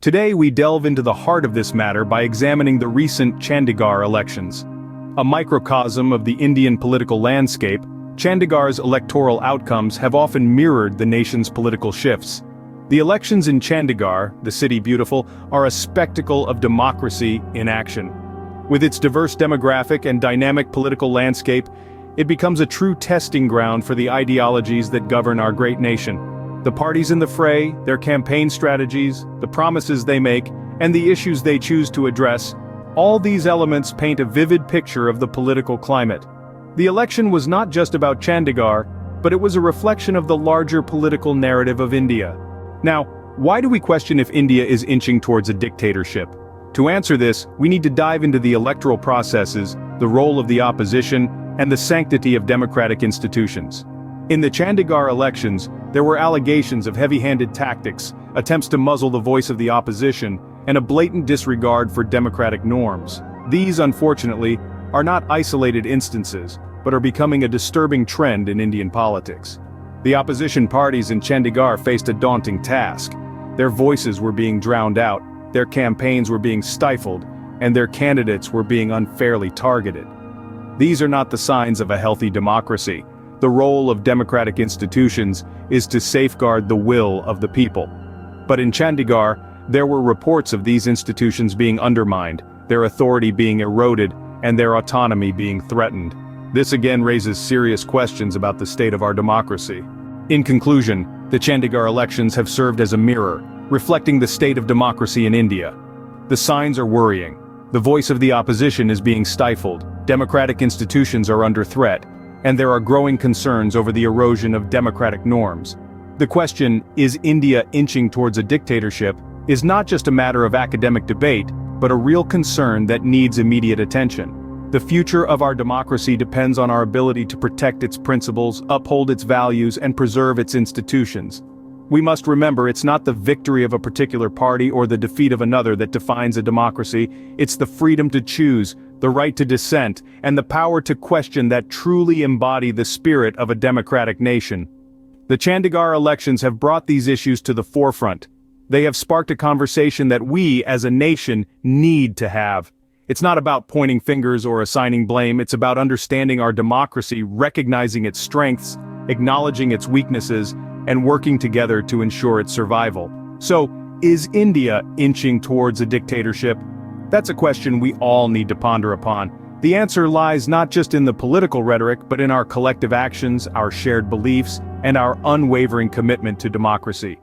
Today we delve into the heart of this matter by examining the recent Chandigarh elections. A microcosm of the Indian political landscape, Chandigarh's electoral outcomes have often mirrored the nation's political shifts. The elections in Chandigarh, the city beautiful, are a spectacle of democracy in action. With its diverse demographic and dynamic political landscape, it becomes a true testing ground for the ideologies that govern our great nation. The parties in the fray, their campaign strategies, the promises they make, and the issues they choose to address, all these elements paint a vivid picture of the political climate. The election was not just about Chandigarh, but it was a reflection of the larger political narrative of India. Now, why do we question if India is inching towards a dictatorship? To answer this, we need to dive into the electoral processes, the role of the opposition, and the sanctity of democratic institutions. In the Chandigarh elections, there were allegations of heavy-handed tactics, attempts to muzzle the voice of the opposition, and a blatant disregard for democratic norms. These, unfortunately, are not isolated instances, but are becoming a disturbing trend in Indian politics. The opposition parties in Chandigarh faced a daunting task. Their voices were being drowned out, their campaigns were being stifled, and their candidates were being unfairly targeted. These are not the signs of a healthy democracy. The role of democratic institutions is to safeguard the will of the people. But in Chandigarh, there were reports of these institutions being undermined, their authority being eroded, and their autonomy being threatened. This again raises serious questions about the state of our democracy. In conclusion, the Chandigarh elections have served as a mirror, reflecting the state of democracy in India. The signs are worrying. The voice of the opposition is being stifled, democratic institutions are under threat, and there are growing concerns over the erosion of democratic norms. The question, is India inching towards a dictatorship, is not just a matter of academic debate, but a real concern that needs immediate attention. The future of our democracy depends on our ability to protect its principles, uphold its values, and preserve its institutions. We must remember it's not the victory of a particular party or the defeat of another that defines a democracy, it's the freedom to choose, the right to dissent, and the power to question that truly embody the spirit of a democratic nation. The Chandigarh elections have brought these issues to the forefront. They have sparked a conversation that we, as a nation, need to have. It's not about pointing fingers or assigning blame, it's about understanding our democracy, recognizing its strengths, acknowledging its weaknesses, and working together to ensure its survival. So, is India inching towards a dictatorship? That's a question we all need to ponder upon. The answer lies not just in the political rhetoric, but in our collective actions, our shared beliefs, and our unwavering commitment to democracy.